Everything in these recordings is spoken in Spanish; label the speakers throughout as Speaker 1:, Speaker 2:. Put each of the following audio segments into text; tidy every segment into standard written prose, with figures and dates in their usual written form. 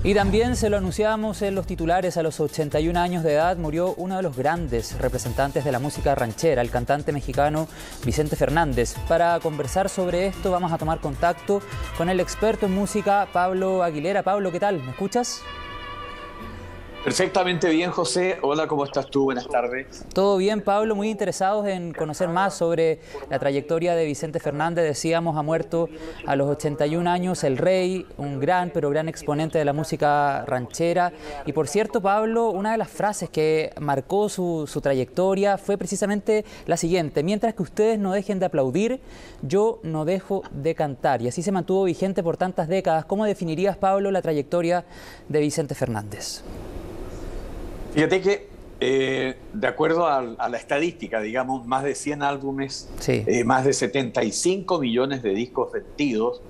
Speaker 1: Y también se lo anunciábamos en los titulares, a los 81 años de edad murió uno de los grandes representantes de la música ranchera, el cantante mexicano Vicente Fernández. Para conversar sobre esto vamos a tomar contacto con el experto en música Pablo Aguilera. Pablo, ¿qué tal? ¿Me escuchas?
Speaker 2: Perfectamente bien, José. Hola, ¿cómo estás tú? Buenas tardes.
Speaker 1: Todo bien, Pablo. Muy interesados en conocer más sobre la trayectoria de Vicente Fernández. Decíamos, ha muerto a los 81 años el rey, un gran, pero gran exponente de la música ranchera. Y por cierto, Pablo, una de las frases que marcó su trayectoria fue precisamente la siguiente: mientras que ustedes no dejen de aplaudir, yo no dejo de cantar. Y así se mantuvo vigente por tantas décadas. ¿Cómo definirías, Pablo, la trayectoria de Vicente Fernández?
Speaker 2: Fíjate que, de acuerdo a la estadística, digamos, más de 100 álbumes,
Speaker 1: sí.
Speaker 2: Más de 75 millones de discos vendidos,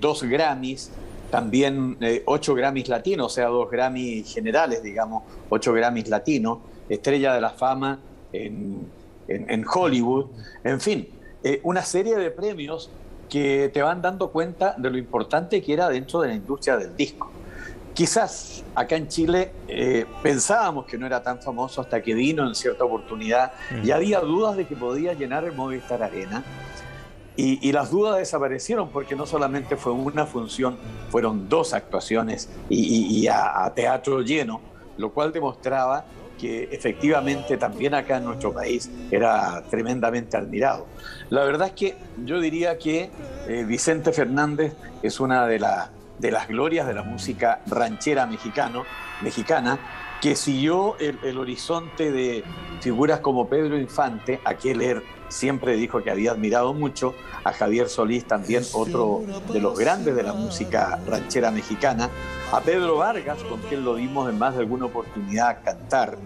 Speaker 2: 2 Grammys, también 8 Grammys latinos, o sea, 2 Grammys generales, digamos, 8 Grammys latinos, estrella de la fama en Hollywood, en fin, una serie de premios que te van dando cuenta de lo importante que era dentro de la industria del disco. Quizás acá en Chile pensábamos que no era tan famoso hasta que vino en cierta oportunidad y había dudas de que podía llenar el Movistar Arena. Y las dudas desaparecieron porque no solamente fue una función, fueron 2 actuaciones y a teatro lleno, lo cual demostraba que efectivamente también acá en nuestro país era tremendamente admirado. La verdad es que yo diría que Vicente Fernández es una de las glorias de la música ranchera mexicana, que siguió el horizonte de figuras como Pedro Infante, a quien él siempre dijo que había admirado mucho, a Javier Solís, también otro de los grandes de la música ranchera mexicana, a Pedro Vargas, con quien lo vimos en más de alguna oportunidad cantar,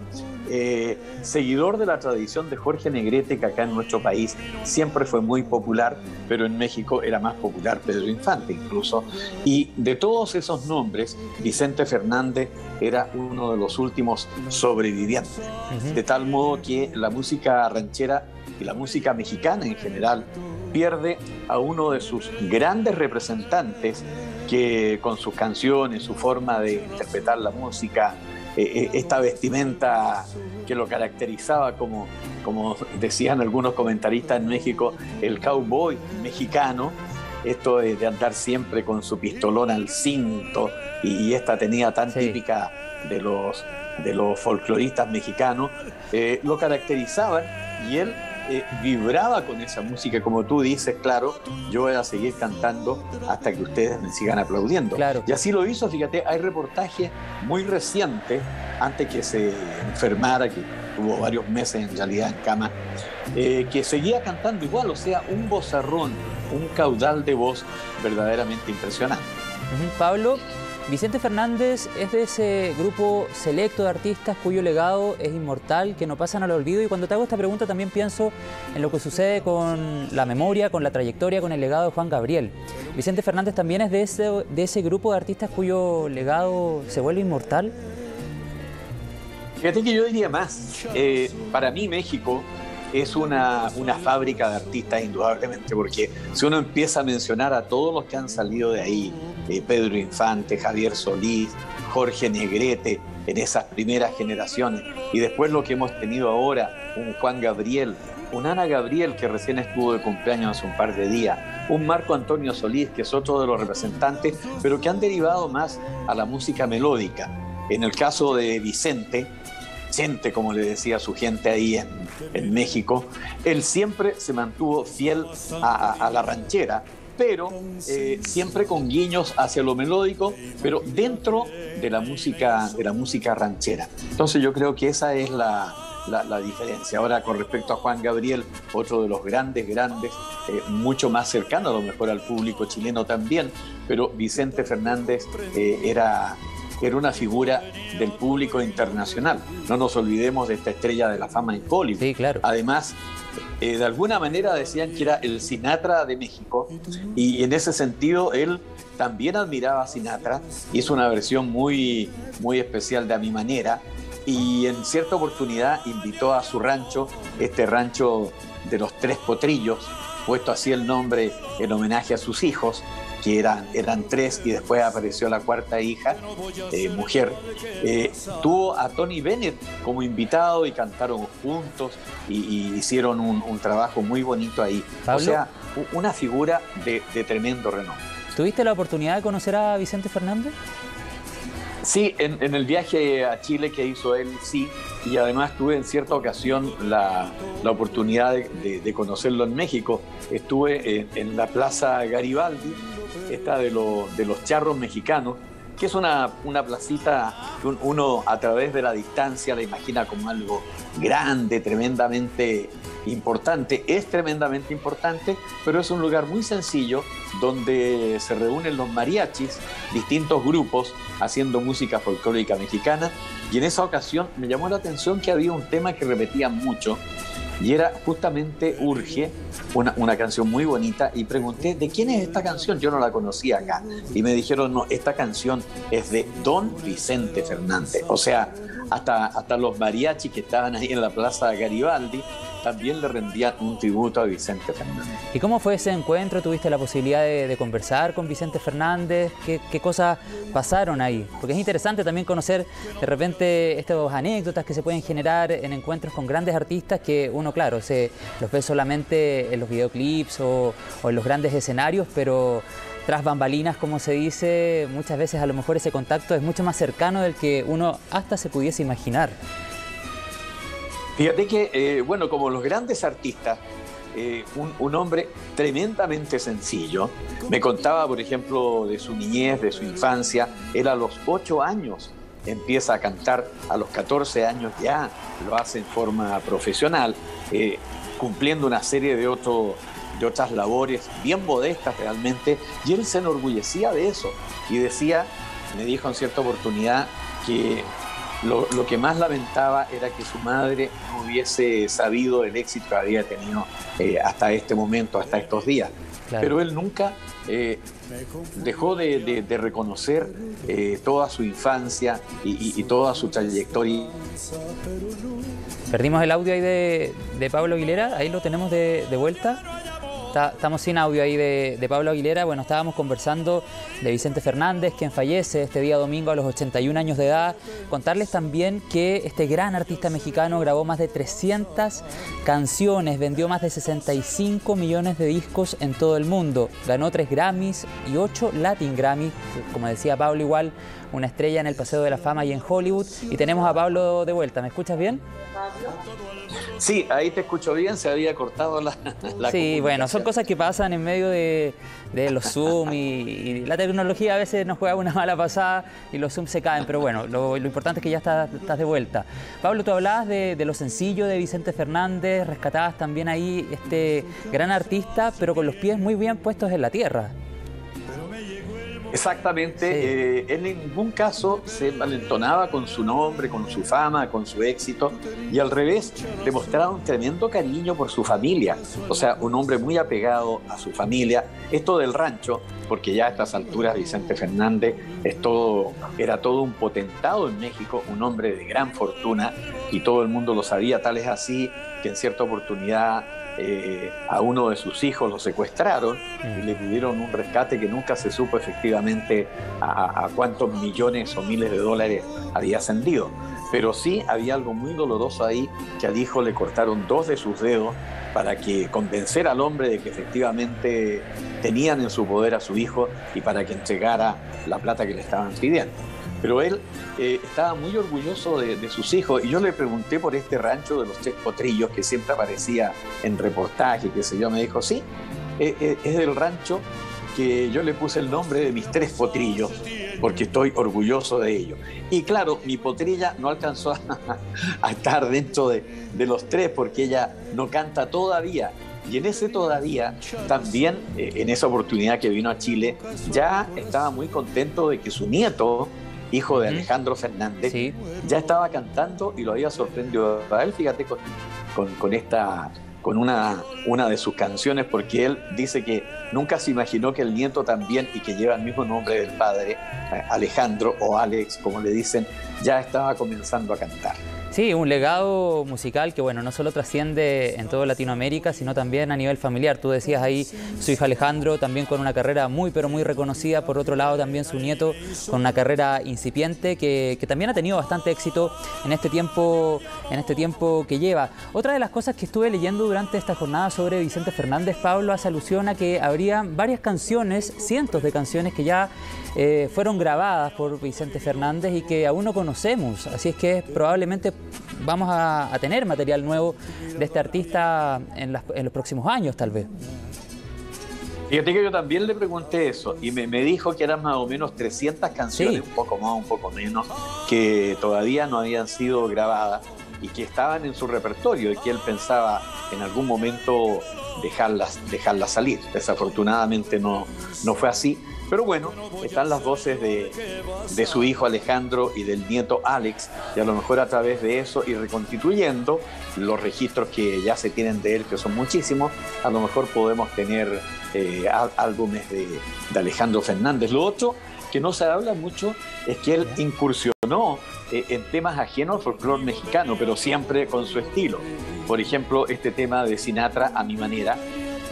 Speaker 2: seguidor de la tradición de Jorge Negrete, que acá en nuestro país siempre fue muy popular, pero en México era más popular Pedro Infante incluso. Y de todos esos nombres, Vicente Fernández era uno de los últimos sobrevivientes. De tal modo que la música ranchera y la música mexicana en general pierde a uno de sus grandes representantes que con sus canciones, su forma de interpretar la música, esta vestimenta que lo caracterizaba como decían algunos comentaristas en México, el cowboy mexicano, esto de andar siempre con su pistolón al cinto y esta tenida tan típica de los folcloristas mexicanos, lo caracterizaban y él vibraba con esa música, como tú dices, claro, yo voy a seguir cantando hasta que ustedes me sigan aplaudiendo.
Speaker 1: Claro.
Speaker 2: Y así lo hizo, fíjate, hay reportajes muy recientes, antes que se enfermara, que tuvo varios meses en realidad en cama, que seguía cantando igual, o sea, un vozarrón, un caudal de voz verdaderamente impresionante.
Speaker 1: Pablo, Vicente Fernández es de ese grupo selecto de artistas cuyo legado es inmortal, que no pasan al olvido. Y cuando te hago esta pregunta también pienso en lo que sucede con la memoria, con la trayectoria, con el legado de Juan Gabriel. ¿Vicente Fernández también es de ese grupo de artistas cuyo legado se vuelve inmortal?
Speaker 2: Fíjate que yo diría más. Para mí México es una fábrica de artistas indudablemente, porque si uno empieza a mencionar a todos los que han salido de ahí, Pedro Infante, Javier Solís, Jorge Negrete, en esas primeras generaciones, y después lo que hemos tenido ahora, un Juan Gabriel, un Ana Gabriel que recién estuvo de cumpleaños hace un par de días, un Marco Antonio Solís, que es otro de los representantes, pero que han derivado más a la música melódica. En el caso de Vicente, como le decía su gente ahí en México, él siempre se mantuvo fiel a la ranchera, pero siempre con guiños hacia lo melódico, pero dentro de la música ranchera. Entonces yo creo que esa es la diferencia. Ahora, con respecto a Juan Gabriel, otro de los grandes, mucho más cercano a lo mejor al público chileno también, pero Vicente Fernández era una figura del público internacional. No nos olvidemos de esta estrella de la fama en Hollywood.
Speaker 1: Sí, claro.
Speaker 2: Además, de alguna manera decían que era el Sinatra de México, y en ese sentido él también admiraba a Sinatra, hizo una versión muy, muy especial de A Mi Manera, y en cierta oportunidad invitó a su rancho, este rancho de los Tres Potrillos, puesto así el nombre en homenaje a sus hijos, que eran tres y después apareció la cuarta hija, mujer. Tuvo a Tony Bennett como invitado y cantaron juntos y hicieron un trabajo muy bonito ahí.
Speaker 1: Pablo,
Speaker 2: o sea, una figura de tremendo renombre.
Speaker 1: ¿Tuviste la oportunidad de conocer a Vicente Fernández?
Speaker 2: Sí, en el viaje a Chile que hizo él, sí, y además tuve en cierta ocasión la oportunidad de conocerlo en México. Estuve en la Plaza Garibaldi, esta de los charros mexicanos, que es una placita que uno a través de la distancia la imagina como algo grande, tremendamente importante. Es tremendamente importante, pero es un lugar muy sencillo donde se reúnen los mariachis, distintos grupos, haciendo música folclórica mexicana. Y en esa ocasión me llamó la atención que había un tema que repetían mucho, y era justamente Urge, una canción muy bonita, y pregunté, ¿de quién es esta canción? Yo no la conocía acá. Y me dijeron, no, esta canción es de Don Vicente Fernández. O sea, hasta los mariachis que estaban ahí en la Plaza Garibaldi también le rendían un tributo a Vicente Fernández.
Speaker 1: ¿Y cómo fue ese encuentro? ¿Tuviste la posibilidad de conversar con Vicente Fernández? ¿Qué cosas pasaron ahí? Porque es interesante también conocer de repente estas anécdotas que se pueden generar en encuentros con grandes artistas que uno, claro, los ve solamente en los videoclips o en los grandes escenarios, pero tras bambalinas, como se dice, muchas veces a lo mejor ese contacto es mucho más cercano del que uno hasta se pudiese imaginar.
Speaker 2: Fíjate que, bueno, como los grandes artistas, un hombre tremendamente sencillo. Me contaba, por ejemplo, de su niñez, de su infancia. Él a los 8 años empieza a cantar, a los 14 años ya lo hace en forma profesional, cumpliendo una serie de otras labores bien modestas realmente, y él se enorgullecía de eso y decía, me dijo en cierta oportunidad, que lo que más lamentaba era que su madre no hubiese sabido el éxito que había tenido hasta este momento, hasta estos días. Claro. Pero él nunca dejó de reconocer toda su infancia y toda su trayectoria.
Speaker 1: Perdimos el audio ahí de Pablo Aguilera, ahí lo tenemos de vuelta. Estamos sin audio ahí de Pablo Aguilera. Bueno, estábamos conversando de Vicente Fernández, quien fallece este día domingo a los 81 años de edad. Contarles también que este gran artista mexicano grabó más de 300 canciones, vendió más de 65 millones de discos en todo el mundo. Ganó 3 Grammys y 8 Latin Grammys, como decía Pablo, igual una estrella en el Paseo de la Fama y en Hollywood. Y tenemos a Pablo de vuelta. ¿Me escuchas bien?
Speaker 2: Sí, ahí te escucho bien, se había cortado la
Speaker 1: Sí, bueno, son cosas que pasan en medio de los Zoom y la tecnología a veces nos juega una mala pasada y los Zoom se caen, pero bueno, lo importante es que ya estás de vuelta. Pablo, tú hablabas de lo sencillo de Vicente Fernández, rescatabas también ahí este gran artista, pero con los pies muy bien puestos en la tierra.
Speaker 2: Exactamente, sí. En ningún caso se envalentonaba con su nombre, con su fama, con su éxito, y al revés, demostraba un tremendo cariño por su familia, o sea, un hombre muy apegado a su familia. Esto del rancho, porque ya a estas alturas Vicente Fernández era todo un potentado en México, un hombre de gran fortuna, y todo el mundo lo sabía, tal es así que en cierta oportunidad a uno de sus hijos lo secuestraron y le pidieron un rescate que nunca se supo efectivamente a cuántos millones o miles de dólares había ascendido. Pero sí había algo muy doloroso ahí, que al hijo le cortaron 2 de sus dedos para que convencer al hombre de que efectivamente tenían en su poder a su hijo y para que entregara la plata que le estaban pidiendo. Pero él estaba muy orgulloso de sus hijos, y yo le pregunté por este rancho de los 3 potrillos que siempre aparecía en reportaje, qué sé yo. Me dijo, sí, es del rancho que yo le puse el nombre de mis 3 potrillos porque estoy orgulloso de ellos. Y claro, mi potrilla no alcanzó a estar dentro de los 3 porque ella no canta todavía. Y en ese todavía, también en esa oportunidad que vino a Chile, ya estaba muy contento de que su nieto, hijo de Alejandro Fernández, sí, ya estaba cantando y lo había sorprendido a él, fíjate, con una de sus canciones, porque él dice que nunca se imaginó que el nieto también, y que lleva el mismo nombre del padre, Alejandro o Alex, como le dicen, ya estaba comenzando a cantar.
Speaker 1: Sí, un legado musical que, bueno, no solo trasciende en toda Latinoamérica, sino también a nivel familiar. Tú decías ahí, su hijo Alejandro, también con una carrera muy, pero muy reconocida. Por otro lado, también su nieto con una carrera incipiente que también ha tenido bastante éxito en este tiempo que lleva. Otra de las cosas que estuve leyendo durante esta jornada sobre Vicente Fernández, Pablo, hace alusión a que habría varias canciones, cientos de canciones que ya fueron grabadas por Vicente Fernández y que aún no conocemos. Así es que probablemente vamos a tener material nuevo de este artista en los próximos años, tal vez.
Speaker 2: Fíjate que yo también le pregunté eso y me dijo que eran más o menos 300 canciones, sí, un poco más, un poco menos, que todavía no habían sido grabadas y que estaban en su repertorio y que él pensaba en algún momento dejarlas salir. Desafortunadamente no fue así. Pero bueno, están las voces de su hijo Alejandro y del nieto Alex, y a lo mejor a través de eso y reconstituyendo los registros que ya se tienen de él, que son muchísimos, a lo mejor podemos tener álbumes de Alejandro Fernández. Lo otro que no se habla mucho es que él incursionó en temas ajenos al folclore mexicano, pero siempre con su estilo. Por ejemplo, este tema de Sinatra, A Mi Manera,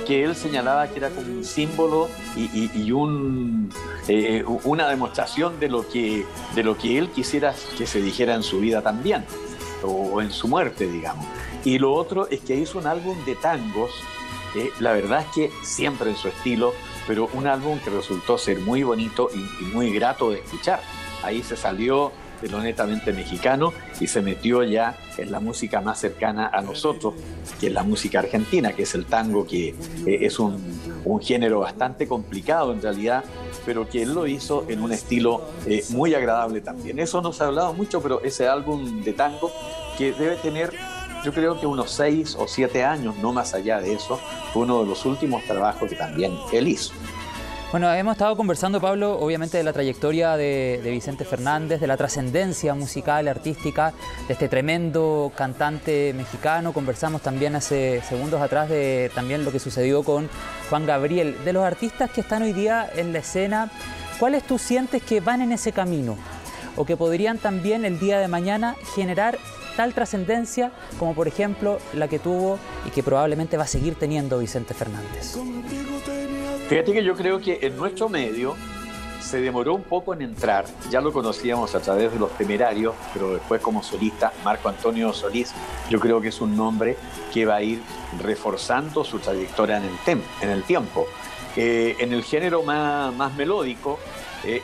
Speaker 2: que él señalaba que era como un símbolo y una demostración de lo que él quisiera que se dijera en su vida también, o en su muerte, digamos. Y lo otro es que hizo un álbum de tangos, la verdad es que siempre en su estilo, pero un álbum que resultó ser muy bonito y muy grato de escuchar. Ahí se salió de lo netamente mexicano y se metió ya en la música más cercana a nosotros, que es la música argentina, que es el tango, que es un género bastante complicado en realidad, pero que él lo hizo en un estilo muy agradable también. Eso no se ha hablado mucho, pero ese álbum de tango, que debe tener, yo creo que unos 6 o 7 años, no más allá de eso, fue uno de los últimos trabajos que también él hizo.
Speaker 1: Bueno, hemos estado conversando, Pablo, obviamente de la trayectoria de Vicente Fernández, de la trascendencia musical, artística, de este tremendo cantante mexicano. Conversamos también hace segundos atrás de también lo que sucedió con Juan Gabriel. De los artistas que están hoy día en la escena, ¿cuáles tú sientes que van en ese camino? O que podrían también el día de mañana generar tal trascendencia como, por ejemplo, la que tuvo y que probablemente va a seguir teniendo Vicente Fernández.
Speaker 2: Fíjate que yo creo que en nuestro medio se demoró un poco en entrar. Ya lo conocíamos a través de Los Temerarios, pero después como solista, Marco Antonio Solís, yo creo que es un nombre que va a ir reforzando su trayectoria en el tiempo. En el género más melódico,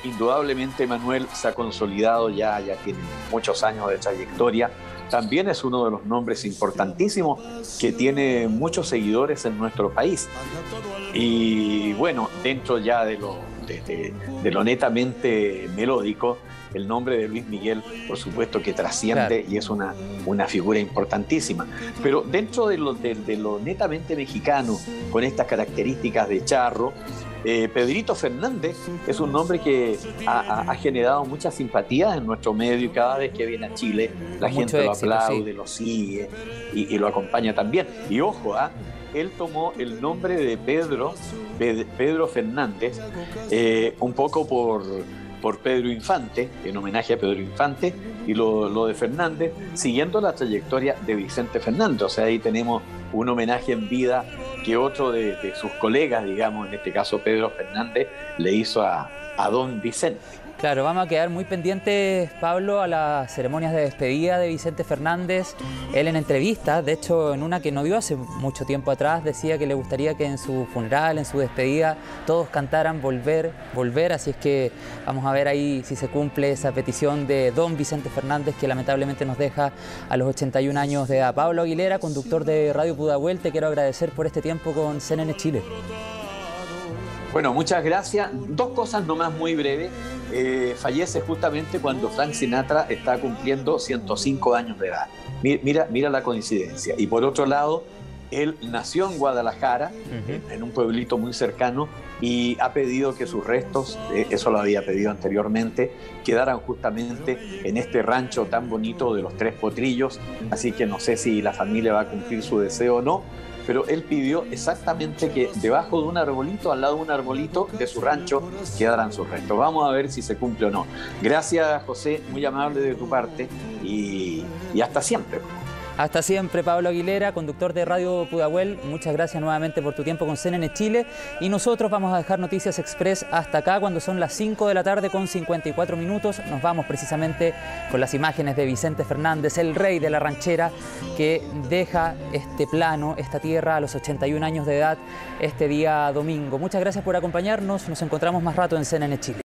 Speaker 2: indudablemente Manuel se ha consolidado, ya tiene muchos años de trayectoria. También es uno de los nombres importantísimos que tiene muchos seguidores en nuestro país. Y bueno, dentro ya de lo netamente melódico, el nombre de Luis Miguel, por supuesto que trasciende, claro, y es una figura importantísima. Pero dentro de lo netamente mexicano, con estas características de charro, Pedrito Fernández es un nombre que ha generado mucha simpatía en nuestro medio, y cada vez que viene a Chile la gente lo aplaude, sí, lo sigue y lo acompaña también. Y ojo, él tomó el nombre de Pedro Fernández, un poco por Pedro Infante, en homenaje a Pedro Infante, y lo de Fernández, siguiendo la trayectoria de Vicente Fernández. O sea, ahí tenemos un homenaje en vida que otro de sus colegas, digamos, en este caso Pedro Fernández, le hizo a don Vicente.
Speaker 1: Claro, vamos a quedar muy pendientes, Pablo, a las ceremonias de despedida de Vicente Fernández. Él en entrevistas, de hecho en una que no dio hace mucho tiempo atrás, decía que le gustaría que en su funeral, en su despedida, todos cantaran Volver, Volver. Así es que vamos a ver ahí si se cumple esa petición de don Vicente Fernández, que lamentablemente nos deja a los 81 años de edad. Pablo Aguilera, conductor de Radio Pudahuel, te quiero agradecer por este tiempo con CNN Chile.
Speaker 2: Bueno, muchas gracias. Dos cosas nomás muy breves. Fallece justamente cuando Frank Sinatra está cumpliendo 105 años de edad. Mira la coincidencia. Y por otro lado, él nació en Guadalajara, en un pueblito muy cercano, y ha pedido que sus restos, eso lo había pedido anteriormente, quedaran justamente en este rancho tan bonito de los Tres Potrillos. Así que no sé si la familia va a cumplir su deseo o no, pero él pidió exactamente que debajo de un arbolito, al lado de un arbolito de su rancho, quedaran sus restos. Vamos a ver si se cumple o no. Gracias, José, muy amable de tu parte y hasta siempre.
Speaker 1: Hasta siempre, Pablo Aguilera, conductor de Radio Pudahuel. Muchas gracias nuevamente por tu tiempo con CNN Chile. Y nosotros vamos a dejar Noticias Express hasta acá cuando son las 5 de la tarde con 54 minutos. Nos vamos precisamente con las imágenes de Vicente Fernández, el rey de la ranchera, que deja este plano, esta tierra a los 81 años de edad este día domingo. Muchas gracias por acompañarnos. Nos encontramos más rato en CNN Chile.